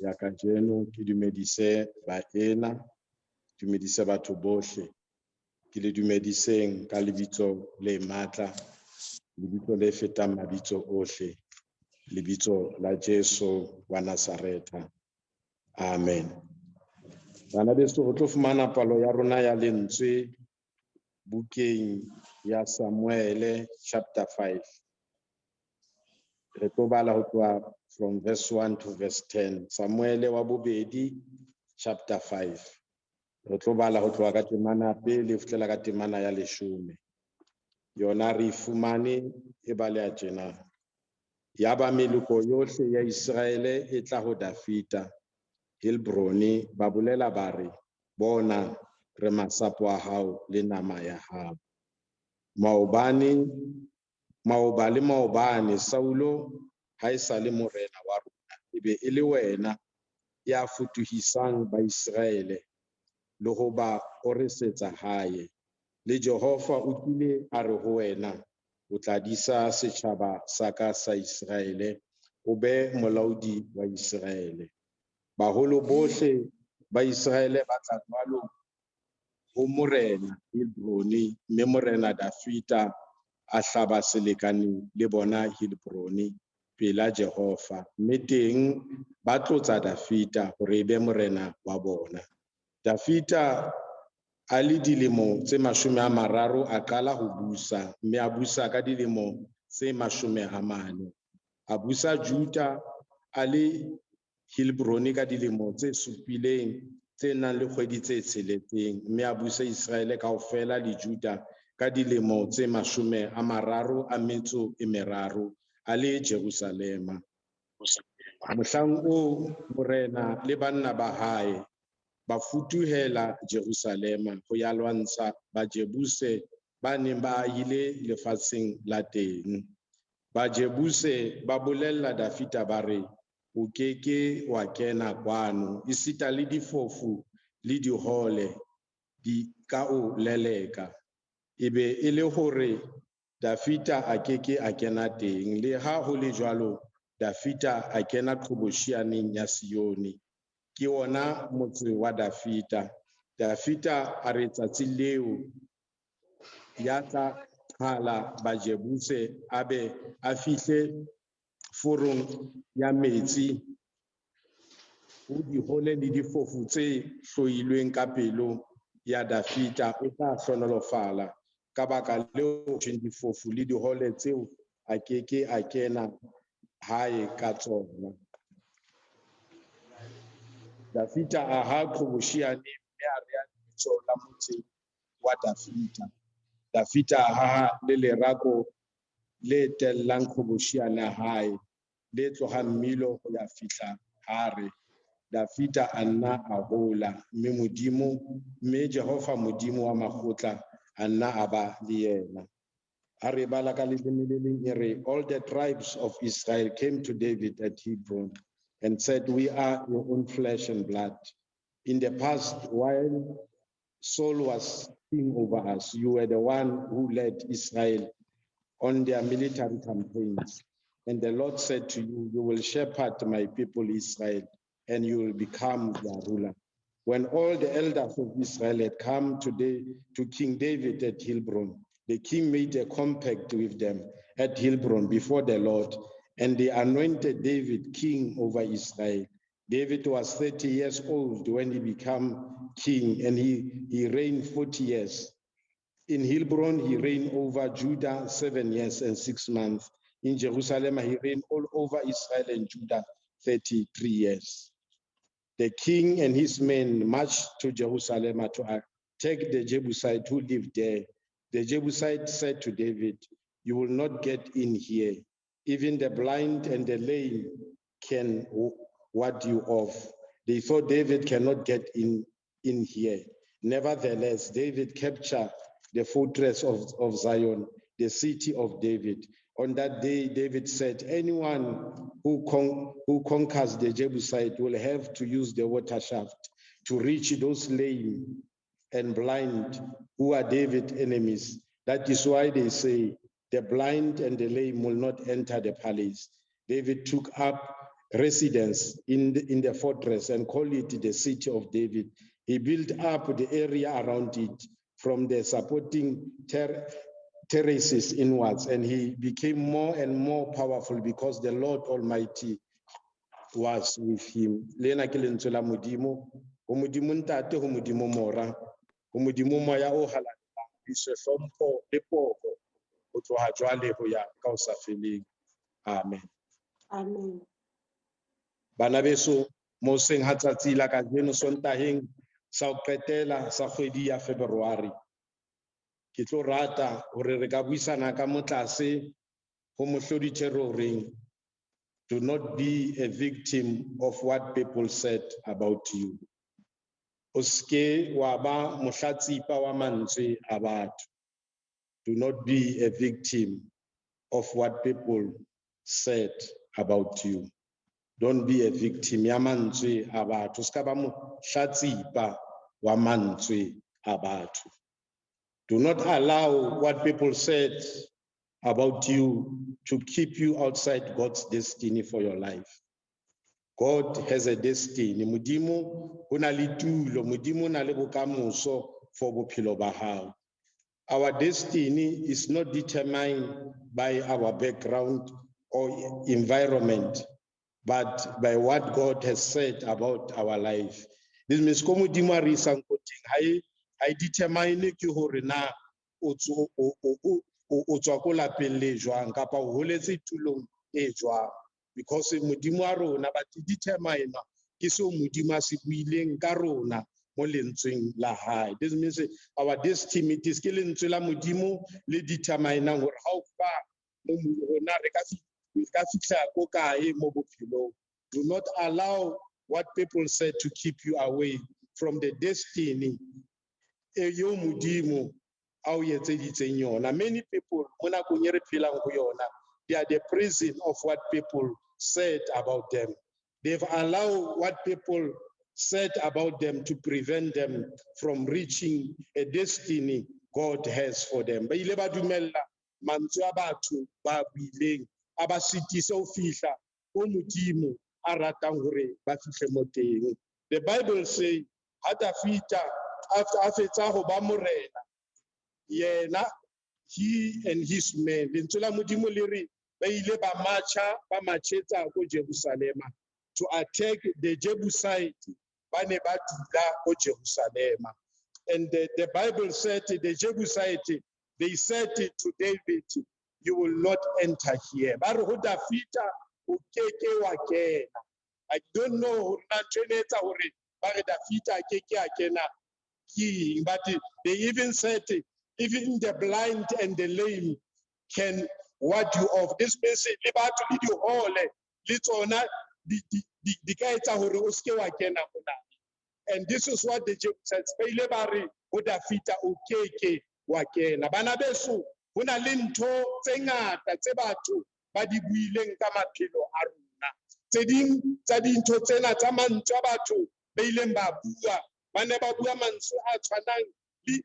ya kajeno ke dumedise baena, dumedise batho bohle, ke le dumediseng ka lebitso le matla, lebitso le fetang mabitso ohle, lebitso la Jesu wa Nazareta. Amen. Bana beso ho tlo fumana palo ya rona ya lentswe bukeng ya Samuele chapter 5. Re tlo bala ho tloha from verse 1 to verse 10. Samuele wa bobedi chapter 5. Re tlo bala ho tloha ka temana pele ho fihlela ka temana ya 10. Yona re fumane e bale ya tjena. Yaba meloko yohle ya Israele e tla ho Dafita Heilbroni ba bolela ba re, bona re masapo a hao le nama ya hao. Maobane Saulo ha e sa le morena wa rona, ebe e le wena ya futuhisang ba Israele le ho ba oresetsa hae. Le Jehova o kile a re ho wena, o tla disa setjhaba sa ka sa Israele, o be molaodi wa Israele. Baholo bohle ba Israele ba tla jwalo ho morena Heilbroni, mme morena Dafita a hlaba selekane le bona Heilbroni pela Jehova, mme teng ba tlotsa Dafita hore e be morena wa bona. Dafita a le dilemo tse 30 a qala ho busa, mme a busa ka dilemo tse 40. A busa Juda a le Heilbroni ka dilemo tse 7 tse nang le kgwedi tse 6, mme a busa Israele kaofela le Juda ka dilemo tse 33 a le Jerusalema. Mohlang o morena le banna ba hae ba futuhela Jerusalema ho ya lwantsha Bajebuse ba neng ba ile lefatsheng la teng. Bajebuse ba bolella Dafita ba re, o keke wa kena kwano, esita le difofu le dihole di ka o leleka. Ebe e le hore Dafita a keke a kena teng, le ha ho le jwalo Dafita a kena Qhoboshianeng ya Sioni, ke ona motse wa Dafita. Dafita a re tsatsi leo ya tla qhala Bajebuse a be a fihle forong ya metsi ho dihole le difofu tse hloilweng ka pelo ya Dafita, o tla hlonolofala ka baka leo difofu le dihole tseo a keke a kena hae ka tsona. Dafita a ha Qhoboshiane, mme a rea lebitso la motse wa Dafita. Dafita a ha le lerako le tellang Qhoboshiane hae, le tlohang mmilo ho ya fihla Hare. Dafita a nna a hola, mme Jehova Modimo wa makgotla a nna a ba le yena. Ha re bala ka leleme le leng e re, all the tribes of Israel came to David at Hebron and said, we are your own flesh and blood. In the past, while Saul was king over us, you were the one who led Israel on their military campaigns. And the Lord said to you, you will shepherd my people Israel, and you will become their ruler. When all the elders of Israel had come today to King David at Hebron, the king made a compact with them at Hebron before the Lord, and they anointed David king over Israel. David was 30 years old when he became king, and he reigned 40 years. In Hebron, he reigned over Judah 7 years and 6 months. In Jerusalem, he reigned all over Israel and Judah 33 years. The king and his men marched to Jerusalem to attack the Jebusites who lived there. The Jebusites said to David, you will not get in here. Even the blind and the lame can ward you off. They thought David cannot get in here. Nevertheless, David captured the fortress of Zion, the city of David. On that day, David said, anyone who conquers the Jebusite will have to use the water shaft to reach those lame and blind who are David's enemies. That is why they say, the blind and the lame will not enter the palace. David took up residence in the fortress and called it the City of David. He built up the area around it from the supporting terraces inwards, and he became more and more powerful because the Lord Almighty was with him. Lena ke lentswe la Modimo, ho Modimo ntate, ho Modimo mora, ho Modimo moya o halalang, disehlompho le poko, ho tloha jwale ho ya ka ho sa feleng. Amen. Amen. Bana beso, mo seng ha tsatsi la kajeno Sontaheng sa ho qetela sa kgwedi ya February. Ke tlo rata hore re ka buisana ka motlase ho mohloditse roreng. Do not be a victim of what people said about you. O ske wa ba mohlatsipa wa mantswe a batho. Do not be a victim of what people said about you. Don't be a victim ya mantswe a batho. O ska ba mohlatsipa wa mantswe a batho. Do not allow what people said about you to keep you outside God's destiny for your life. God has a destiny. Modimo o na le tulo, Modimo o na le bokamoso for bophelo ba hao. Our destiny is not determined by our background or environment, but by what God has said about our life. This means ko Modimo a re isang ko teng, I determine ke hore na o tswa ko lapeng le jwang kapa o holetse tulong e jwang, because Modimo a rona ba determine ke so Modimo a se buileng ka rona mo lentsweng la hae. This means our destiny it is ke lentswe la Modimo le determine hore ha o fa mo rona re ka fihla ko kae mo bophelong. Do not allow what people said to keep you away from the destiny yo Modimo a o etseditseng yona. Many people mo nakong e re phelang go yona, they are the prison of what people said about them. They've allowed what people said about them to prevent them from reaching a destiny God has for them. Ba ile ba dumella mantswe a batho ba buileng a ba sitise ho fihla o Modimo a ratang hore ba fihle mo teng. The Bible say ha Dafita after a fetsa ho ba morena, yena he and his men lentswe la Modimo le re ba ile ba machetsa ko Jerusalem to attack the Jebusites ba ne ba dula ko Jerusalem. And the Bible said the Jebusites, they said to David, you will not enter here. Ba re ho Dafita o keke wa kena. I don't know na tshwenetsa hore ba re Dafita keke a kena ki, but they even said even the blind and the lame can ward you off. This means le batho le di hole le tsona di ka etsa hore o ske wa kena mona. And this is what the Jebusites ba ile ba re ho Dafita o keke wa kena. Bana beso ho na le ntho tse ngata tse batho ba di buileng ka maphelo a rona. Tse ding tsa dintho tsena tsa mantswe a batho ba ileng ba bua, ba ne ba bua mantswe a tshwanang le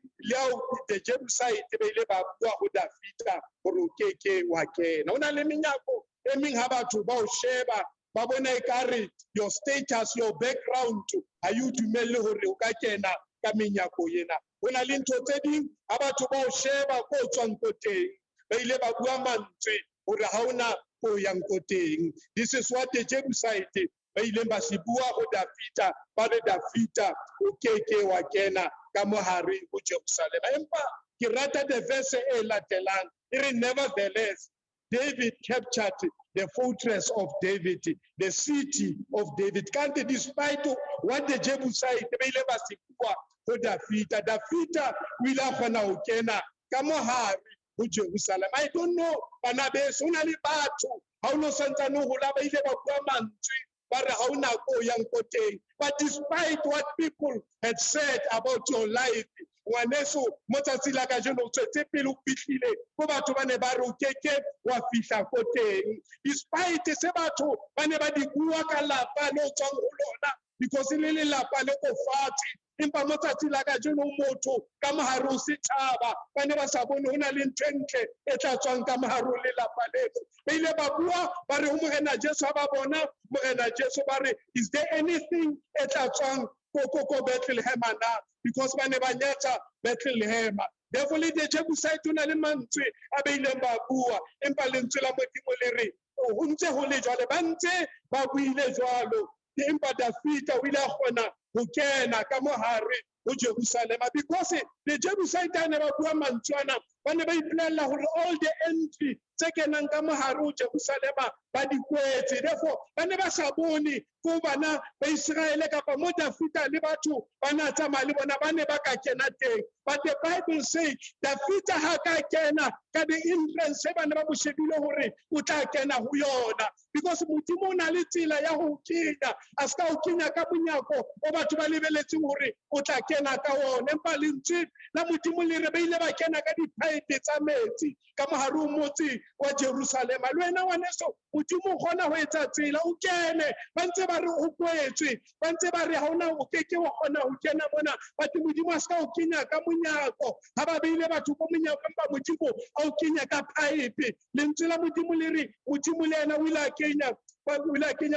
the Jebusites ba ile ba bua ho Dafita hore o keke wa kena. Ho na le menyako e meng ha batho ba o sheba ba bona ekare your status, your background, ha you dumelle hore o ka kena ka menyako ena. Ho na le ntho tse ding ha batho ba o sheba ko tswang ko teng ba ile ba bua mantswe hore ha ona ko yang ko teng. This is what the Jebusites ba ile ba se bua ho Dafita, ba re Dafita o keke wa kena ka mohare ho Jerusalem. Empa ke rata the verse e latelang e re nevertheless David captured the fortress of David, the city of David. Can't despite what the Jebusites ba ile ba se bua ho Dafita, Dafita o ile a kgona ho kena ka mohare ho Jerusalem. I don't know bana beso ho na le batho ha o no santsane ho la ba ile ba bua mantswe ba re ha ona ko yang ko teng. But despite what people had said about your life, ngwaneso mo tsatsi la ka jeno tswetse pele o fihlile ko batho ba ne ba re o keke wa fihla ko teng. Despite se batho ba ne ba di bua ka lapa le o tswang ho lona, because le lelapa le ko fatshe empa motsatsi la ka jeno motho ka mohare o setjhaba ba ne ba sa bone ho na le ntho e ntle e tla tswang ka mohare ho lelapa leno ba ile ba bua ba re ho morena Jesu ba bona morena Jesu ba re is there anything e tla tswang ko Bethlehem na because ba ne ba nyatsa Bethlehem therefore le Jebusite o na le mantswe a ba ileng ba bua empa lentswe la Modimo le re ho ntse ho le jwale ba ntse ba buile jwalo empa Dafita o ile a kgona ho kena ka mohare ho Jerusalem because the Jebusite ne ba bua mantswana ba ne ba ipolella hore all the entry tse kenang ka mohare ho Jerusalem ba di kwetse therefore ba ne ba sa bone ko bana ba Israele kapa mo Dafita le batho ba na tsamaya le bona ba ne ba ka kena teng but the Bible says Dafita ha ka kena ka the entrance ba ne ba mo shebile hore o tla kena ho yona because Modimo o na le tsela ya ho kenya a ska o kenya ka bonyako o batho ba lebeletseng hore o tla kena ka ona empa lentswe la Modimo le re ba ile ba kena ka diphaete tsa metsi ka mohare o motse wa Jerusalem le wena ngwaneso Modimo o kgona ho etsa tsela o kene ba ntse ba re o kwetswe ba ntse ba re ha ona o keke wa kgona ho kena mona batho Modimo a ska o kenya ka monyako ha ba beile batho ko monyako empa Modimo a o kenya ka pipe lentswe la Modimo le re Modimo le yena o ile a kenya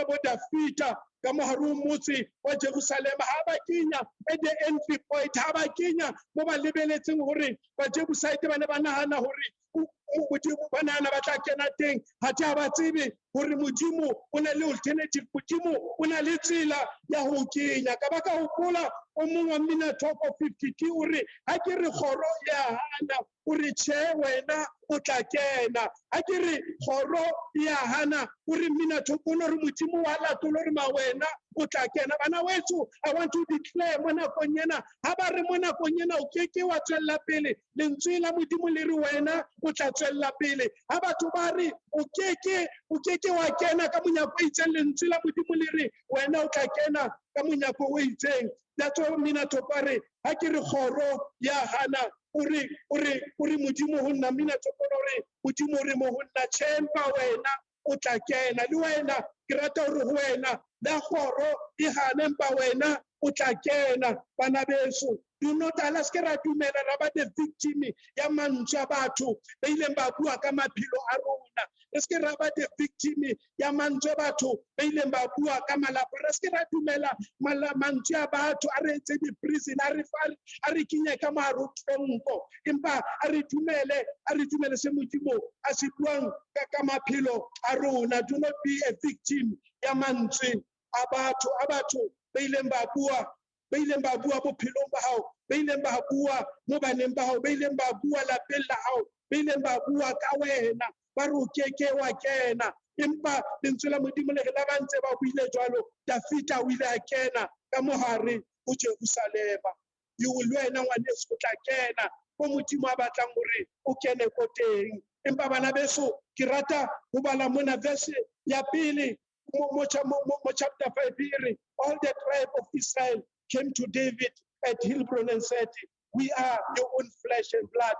bo Dafita ka mohare o motse wa Jerusalem ha ba kenya at the entry point ha ba kenya mo ba lebeletseng hore ba Jebusite ba ne ba nahana hore Modimo ba nahana ba tla kena teng ha tja ba tsebe hore Modimo o na le alternative Modimo o na le tsela ya ho kenya ka ba ka hopola o mong wa mmina top of 52 ore ha ke re kgoro ya hana ore tjhe wena o tla kena ha ke re kgoro ya hana ore mmina top o re Modimo wa latolo re ma wena o tla kena bana wethu I want to declare mona konyena ha ba re mona konyena o keke wa tswella pele lentswe la Modimo le re wena o tla tswella pele ha batho ba re o keke wa kena ka monyako o itseng lentswe la Modimo le re wena o tla kena ka monyako o itseng that's why mina topare ha ke re kgoro ya hana ore Modimo ho nna mina topore ore Modimo re mo ho nna tshempa wena o tla kena le wena ke rata hore ho wena la kgoro e hana empa wena o tla kena bana beso do not allow us ra dumela ra ba the victim ya mantswe a batho ba ileng ba bua ka maphelo a rona eske ra ba the victim ya mantswe batho ba ileng ba bua ka malapa eske ra dumela mantswe a batho a re etse di prison a re kinye ka marotonko empa a re dumele se Modimo a se buang ka maphelo a rona do not be a victim ya mantswe a batho ba ileng ba bua bophelong ba hao ba ileng ba bua mo baneng ba hao ba ileng ba bua lapeng la hao ba ileng ba bua ka wena ba re o keke wa kena empa lentswe la Modimo le re la ba ntse ba buile jwalo Dafita o ile a kena ka mohare ho Jerusalema you will wena ngwaneso o tla kena ko Modimo a batlang hore o kene ko teng empa bana beso ke rata ho bala mona verse ya pele mo chapter 5 all the tribe of Israel came to David at Hebron and said, we are your own flesh and blood.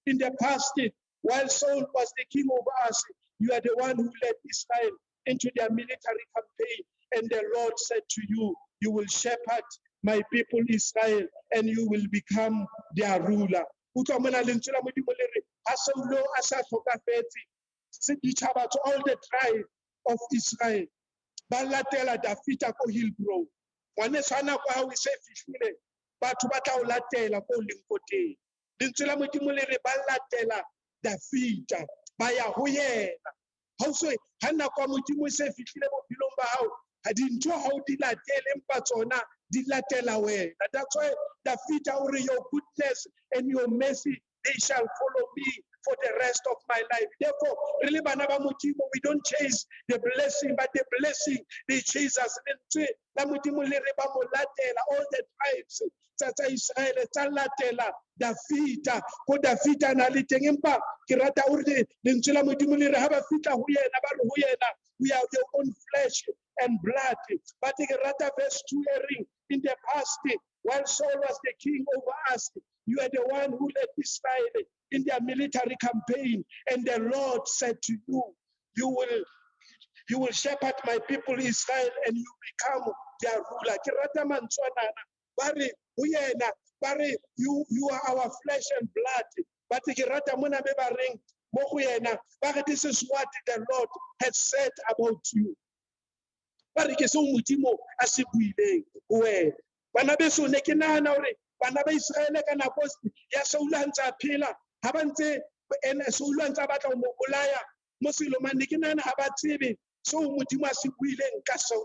In the past, while Saul was the king over us, you are the one who led Israel into their military campaign. And the Lord said to you, you will shepherd my people Israel and you will become their ruler. All the tribe of Israel. Balatela Dafita ko Hillbrow. Wane sana kwa ha o se fihlile batho ba tla o latela ko leng ko teng. Lentswe la Modimo le re balatela Dafita ba ya ho yena. Ha o se ha nako Modimo se fihlile bophelong ba hao ha dintho ha o di latele empa tsona di latela wena. That's why Dafita o re your goodness and your mercy they shall follow me for the rest of my life. Therefore, really, we don't chase the blessing, but the blessing they chase us. All the tribes, Tata Israel, Talatela, Dafita, Dafita, Naliteng Empa, Kirata Urde, Linsula Mutimuli, Habafita, Huyena, we are your own flesh and blood. But Kirata verse 2 in the past, while Saul was the king over us, you are the one who led Israel in their military campaign, and the Lord said to you, you will shepherd my people Israel and you become their ruler. Kirata mantswana bari ho yena ba re you are our flesh and blood, but ke rata mona be ba reng mo go yena ba re this is what the Lord has said about you. Ba re ke se modimo a se buileng ho wena. Bana beso ne ke nahana hore bana ba Israele ka nako ya Saul a ntse a phela ha ba ntse Saul a ntse a batla ho mo bolaya mo Selomane, ne ke nahana ha ba tsebe seo modimo a se buileng ka Saul.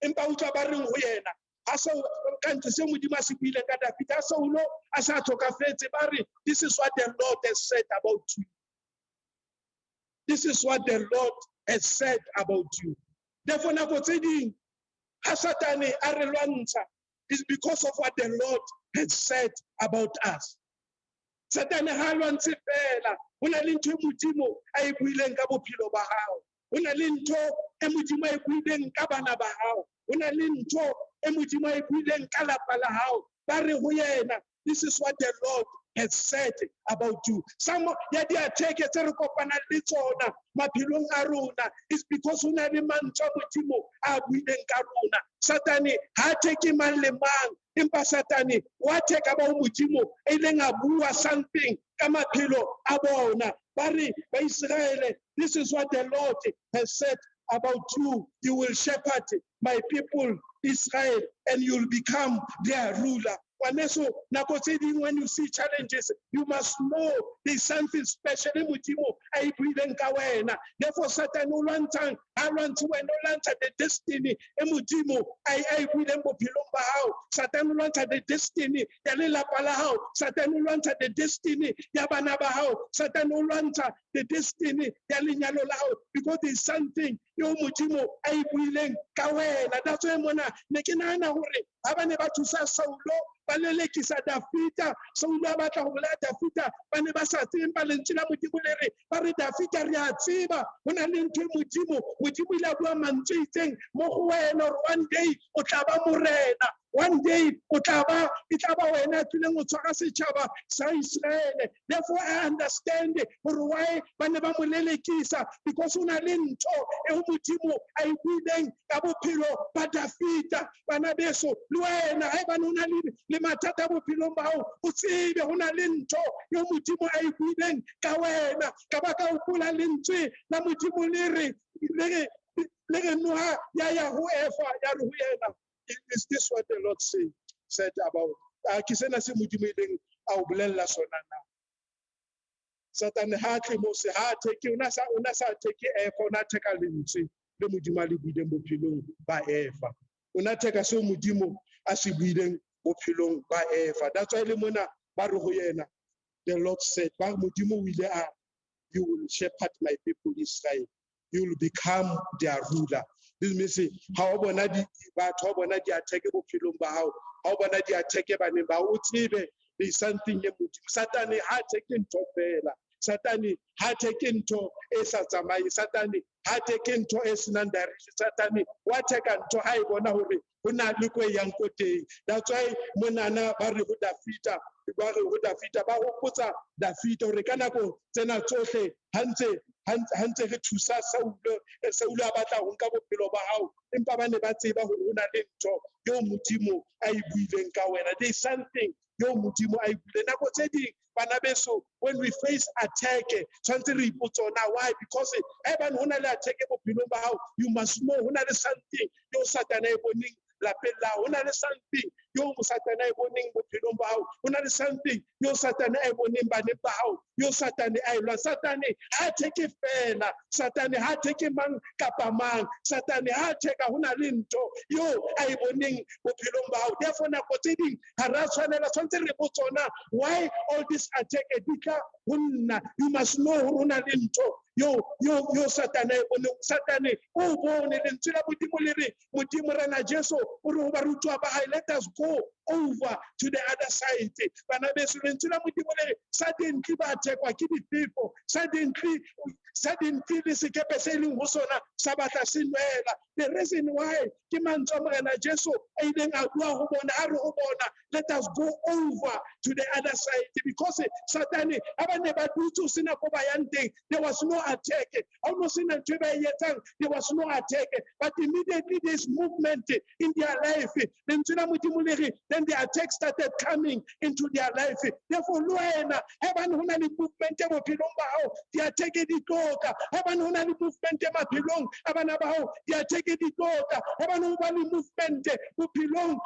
Empa utlwa ba reng ho yena ha Saul ka ntse se modimo a se buileng ka David, ha Saulo a sa tlhokafetse ba re this is what the Lord has said about you. This is what the Lord has said about you. Therefore nako tse ding ha Satane a re lwantsha is because of what the Lord has said about us. Satane ha lwantshe fela ho na le ntho e modimo a e buileng ka bophelo ba hao. Ho na le ntho e modimo a e buileng ka bana ba hao. Ho na le ntho e modimo a e buileng ka lapa la hao. Ba re ho yena this is what the Lord has said about you. Some ya di attack tse re kopanang le tsona maphelong a rona is because ho na le mantsha modimo a buileng ka rona. Satane ha take man le mang, empa Satane wa take ba modimo e leng a bua something ka maphelo a bona. Ba re ba Israele, this is what the Lord has said about you. You will shepherd my people Israel and you'll become their ruler. When you see challenges, you must know there's something special in Mutimo. I breathe in Kawena. Therefore, Satan no lantern, I want to lantern the destiny. Emutimo, I breathe in Bopilomba. Satan no lantern the destiny. Yalila Palahao. Satan no lantern the destiny. Yabanabahao. Satan no lantern the destiny. Yalinalolao. Because there's something. Yo Mutimo, I breathe in Kawena. That's why Mona, Nekinana Hore, Abane Batusa Saulo. Balele kisa Dafita, Saula batla ho bolaya Dafita, ba ne ba sa tseng ba lentswe la modimo le re ba re Dafita re a tseba ho na le ntho modimo ile a bua mantswe itseng mo go wena hore one day o tla ba morena, one day o tla ba wena tlileng o tshwara setjhaba sa Israele. Therefore I understand hore why ba ne ba mo lelekisa, because ho na le ntho e modimo a e buileng ka bophelo ba Dafita. Bana beso le wena ha ba nona le matata bophelong ba hao o tsebe ho na le ntho yo modimo a e buileng ka wena ka baka o pula lentswe la modimo le re noa ya ho efa ya re ho yena. Is this what the Lord said about ke sena se modimo ileng a o bolella sona na? Satan ha tle mo se ha take una sa take efa una take lentswe le modimo a le buileng bophelong ba efa. Una take se modimo a se buileng bophelong ba efa. That's why le mona ba re ho yena the Lord said ba modimo o ile a you will shepherd my people Israel, you will become their ruler. This means ha o bona di batho ba bona di attack bophelong ba hao, ha o bona di attack bane ba o tsebe there's something ye modimo. Satane ha take ntho fela, Satane ha take ntho e sa tsamaye, Satane ha take ntho e senang direction, Satane wa take ntho ha e bona hore hona le ko yang ko teng. That's why monana ba re ho Dafita ba ho potsa Dafita hore ka nako tsena tsohle hantse re thusa Saulo a batla ho nka bophelo ba hao, empa ba ne ba tseba hore hona le ntho yo modimo a e buileng ka wena. There's something yo modimo a e buileng. Nako tse ding bana beso when we face attack tshwantse re ipotsona why, because ebane hona le attack bophelong ba hao, you must know hona le something yo Satana e boneng lapeng la hona le something yo Satana e boneng bophelong ba hao, hona le something yo Satana e boneng baneng ba hao, yo Satane a ilwa. Satane ha take fela, Satane ha take mang kapa mang, Satane ha take hona le ntho yo a e boneng bophelong ba hao. Therefore nako tse ding ha ra tshwanela tshwantse re botsona why all this attack edika honna. You must know hona le ntho yo Satane e boneng. Satane o bone lentswe la modimo le re modimo rena Jesu o re ho barutwa ba hae, let us go over to the other side. Bana beso lentswe la modimo le suddenly ba attackwa ke difefo, suddenly sa dintle le sekepe se leng ho sona sa batla se nwela. The reason why ke mantswe a Morena Jesu a ileng a bua ho bona, a re ho bona, let us go over to the other side, because Satan ha ne ba dutse ho sena ko ba yang teng, there was no attack. Ha no sena ntwe ba etsang, there was no attack, but immediately there's movement in their life. Then the attack started coming into their life. Therefore, Luena, heaven hona le movement mo bophelong ba hao, di attack di toka. Heaven hona le movement mo bophelong a bana ba hao, di attack di toka. Heaven hona le movement mo bophelong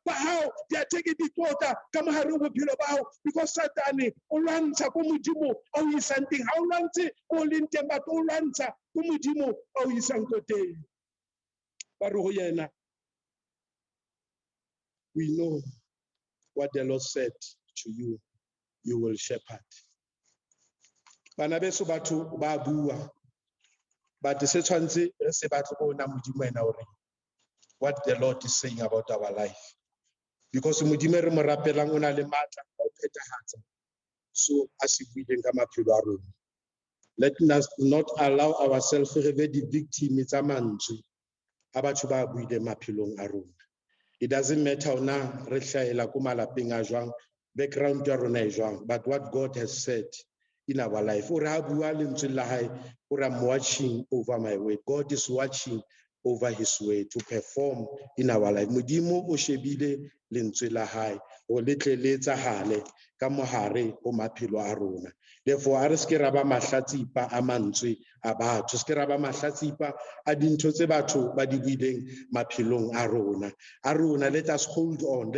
ba hao, di attack di toka ka mohare ho bophelo ba hao, because Satan o lwantsha ko modimo a o isang teng. Ha o lwantse ko leng teng, but o lwantsha ko modimo a o isang ko teng. Ba re ho yena, we know what the Lord said to you, you will shepherd. Bana beso batho ba bua, but se tshwantse re se batho go na modimo ena hore what the Lord is saying about our life, because modimo re mo rapelang o na le matla a o phethahatsa so a se buileng ka maphelo a rona. Let us not allow ourselves re be di victim tsa mantswe a batho ba buileng maphelong a rona. It doesn't matter ona re hlahela ko malapeng a jwang, background ya rona e jwang, but what God has said in our life. Ore ha bua lentswe la hae, ore I'm watching over my word. God is watching over his way to perform in our life. Modimo o shebile lentswe la hae o letleletsa hale ka mohare o maphelo a rona. Therefore, a re ske ra ba mahlatsipa a mantswe a batho, ske ra ba mahlatsipa a dintho tse batho ba di buileng maphelong a rona. A rona, let us hold on,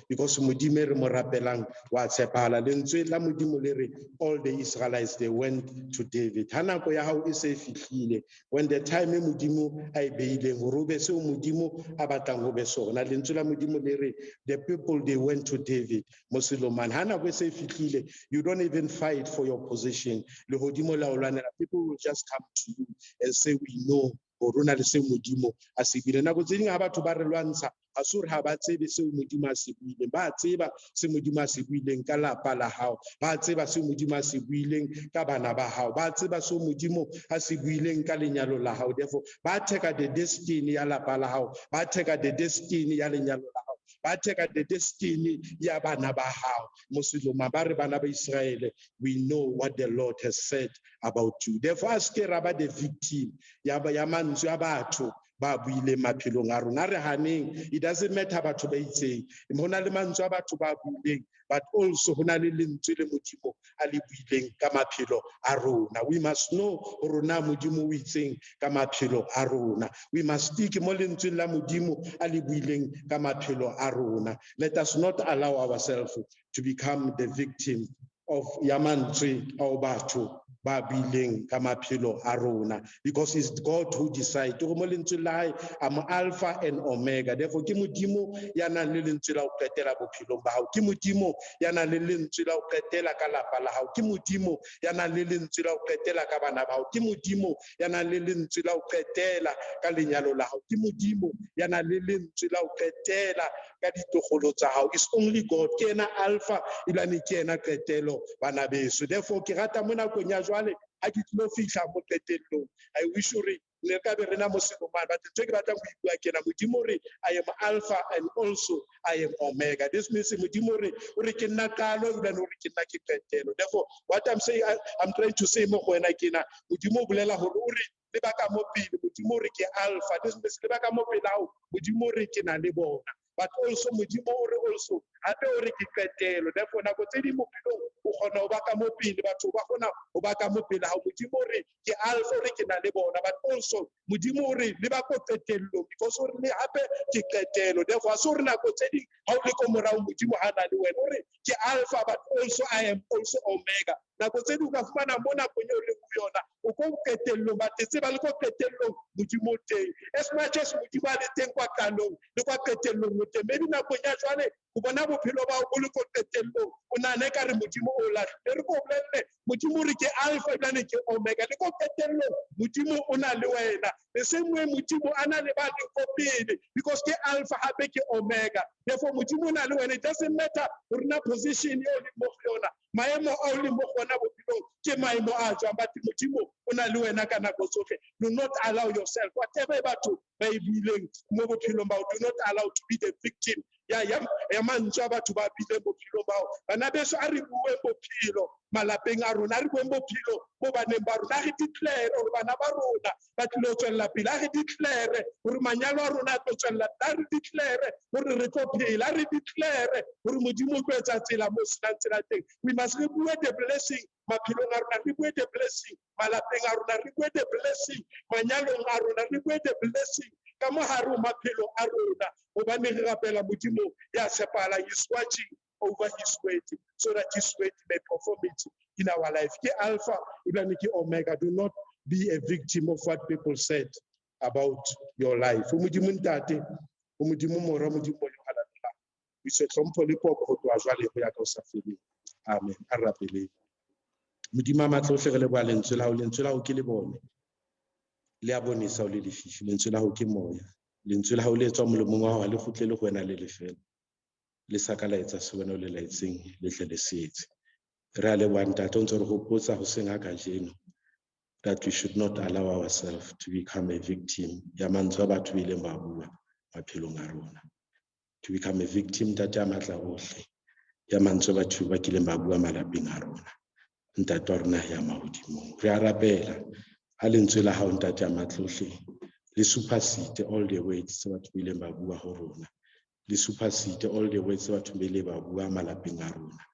because modimo re mo rapelang wa tshepahala. Lentswe la modimo le re, all the Israelites, they went to David. Ha nako ya hao e se fihlile, when the time modimo a e beileng hore o be seo modimo a batlang ho be sona. Lentswe la modimo le re, the people, they went to David. Mosilomane, ha nako e se fihlile, you don't even fight for your position. Le hodimo la o lwanela, people will just come to you and say, we know rona le se modimo a se bile. Nako tse ding ha batho ba re lwantsha, ha se hore ha ba tsebe seo modimo a se buileng. Ba tseba se modimo a se buileng ka lapa la hao, ba tseba se modimo a se buileng ka bana ba hao, ba tseba se modimo a se buileng ka lenyalo la hao. Therefore, ba theka the destiny ya lapa la hao, ba theka the destiny ya lenyalo la hao, ba theka the destiny ya bana ba hao. Mosiloma ba re bana ba Israel, we know what the Lord has said about you. Therefore, aske raba the victim ya mantswe a batho ba buile maphelong a rona. Re haneng, it doesn't matter batho ba itseng, ho na le mantswe a batho ba buileng, but also ho na le lentswe le modimo a le buileng ka maphelo a rona. We must know rona modimo o itseng ka maphelo a rona. We must stick mo lentsweng la modimo a le buileng ka maphelo a rona. Let us not allow ourselves to become the victim of ya mantswe a batho ba buileng ka maphelo a rona, because it's God who decides. Go mo lentswe la hae, I'm Alpha and Omega. Therefore, ke modimo ya nang le lentswe la ho qetela bophelong ba hao, ke modimo ya nang le lentswe la ho qetela ka lapa la hao, ke modimo ya nang le lentswe la ho qetela ka bana ba hao, ke modimo ya nang le lentswe la ho qetela ka lenyalo la hao, ke modimo ya nang le lentswe la ho qetela ka ditogolo tsa hao. It's only God, ke ena Alpha ilane ke ena qetelo bana beso. Therefore, ke rata mo nakong ya jwale ha ke tlo fihla mo qetellong, I wish ore le ka be rena Mosilomane, but ntse ke batlang go ibua ke na modimo re I am Alpha and also I am Omega. This means modimo re ke nna qalo ilane ore ke nna ke qetelo. Therefore, what I'm saying, I'm trying to say mo go wena ke na modimo o bolela hore o re le baka mo pele, modimo re ke Alpha. This means le baka mo pele hao modimo re ke na le bona, but also modimo ore also hape o re ke qetelo. Therefore, nako tse di mo pelong o kgona ho ba ka mo pele, batho ba kgona ho ba ka mo pele hao. Modimo re ke Alpha, re ke na le bona, but also modimo re le ba ko qetellong, because o re le hape ke qetelo. Therefore, so re nako tse ding ha o le ko morao modimo ha na le wena, o re ke Alpha, but also I am also Omega. Nako tse ding o ka fumana mo nakong eo le ho yona o ko qetellong, but tse ba le ko qetellong modimo teng. As much as modimo a le teng kwa qalong le kwa qetellong mo teng, maybe nakong ya jwale o bona bophelo ba o le ko qetellong, o nahane ka re modimo o lahlile. Re ko bolelle modimo re ke Alpha ebile ke Omega, le ko qetellong modimo o na le wena. The same way modimo a na le ba le ko pele, because ke Alpha hape ke Omega. Therefore modimo o na le wena. It doesn't matter o rena position eo le mo go yona, maemo a o le mo gona bophelong, ke maemo a jwang but Modimo o na le wena ka nako tsohle. Do not allow yourself, whatever batho ba e buileng mo bophelong bao, do not allow to be the victim ya mantswe a batho ba buileng bophelong bao. Bana beso a re bueng bophelo malapeng a rona, a re bueng bophelo mo baneng ba rona, a re declare gore bana ba rona ba tlile go tswelela pele, a re declare gore manyalo a rona a tlo tswelela pele, a re declare gore re tlo phela, a re declare gore Modimo o tlo etsa tsela mo senang tsela teng. We must re bue the blessing maphelong a rona, re bue the blessing malapeng a rona, re bue the blessing manyalong a rona, re bue the blessing ka mo hare ho maphelo a rona, hobane re rapela Modimo ya tshepala. He's watching over his word so that his word may perform it in our life. Ke Alpha ebile ke Omega. Do not be a victim of what people said about your life. Modimo ntate, Modimo mora, Modimo yo halalela. We se tlhompho le popo go tloa jwale go ya ka o sa feleng. Amen. A rapeleng. Modimo a matlohle re leboha lentswe la hao, lentswe la hao ke le bone le a bonesa o le lefifi, lentswe la hao ke moya, lentswe la hao le etswa molomong wa hao le kgutle le go wena le lefela, le sa ka la etsa se wena o le laetseng le tle le se etse. Re a leboha ntate o ntse re hopotsa ho seng a kajeno that we should not allow ourselves to become a victim ya mantswe a batho ba ileng ba bua maphelong a rona, to become a victim ntate a matla ohle ya mantswe a batho ba kileng ba bua malapeng a rona. Ntate wa rona ya mahodimo, re a rapela ha lentswe la hao ntate a matlohle le supersede all the words tse batho ba ileng ba bua ho rona, le supersede all the words tse batho ba ileng ba bua malapeng a rona.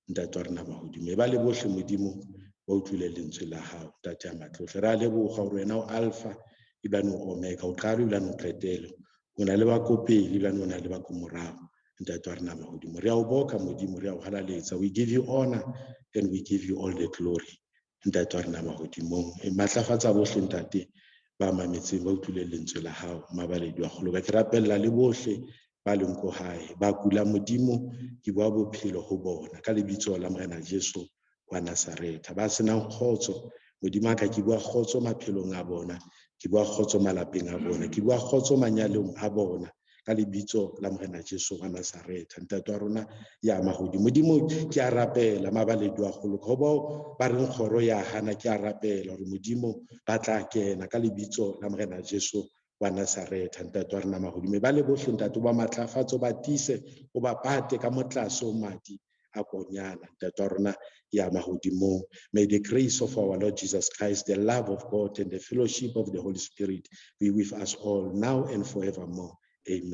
Ntate wa rona mahodimo, e ba le bohle Modimo ba utlwile lentswe la hao ntate a matlohle. Re a leboga hore wena o Alpha ebile o Omega, o qala ebile o qetelo, o na le ba ko pele ebile o na le ba ko morago. Ntate wa rona mahodimo, re a o boka Modimo, re a o halaletsa. We give you honor and we give you all the glory. Ntate wa rona mahodimo, e matlafatsa bohle ntate ba mametseng ba utlwile lentswe la hao, mabaledi wa kgolo. Ke rapella le bohle ba leng ko hae ba kula Modimo, ke bua bophelo ho bona ka lebitso la Morena Jesu wa Nazareth. Ba senang kgotso Modimo a ka, ke bua kgotso maphelong a bona, ke bua kgotso malapeng a bona, ke bua kgotso manyalong a bona ka lebitso la Morena Jesu wa Nazareth. Ntate wa rona ya mahodimo, Modimo ke a rapela mabaledi wa kgolo ho bao ba reng kgoro ya hana, ke a rapela hore Modimo ba tla kena ka lebitso la Morena Jesu wa Nazareth. Ntate wa rona mahodimo, ba le bohle ntate ba matlafatso, ba tise o ba pate ka motlase o madi a konyana. Ntate wa rona ya mahodimo, may the grace of our Lord Jesus Christ, the love of God and the fellowship of the Holy Spirit be with us all now and forevermore. Amen.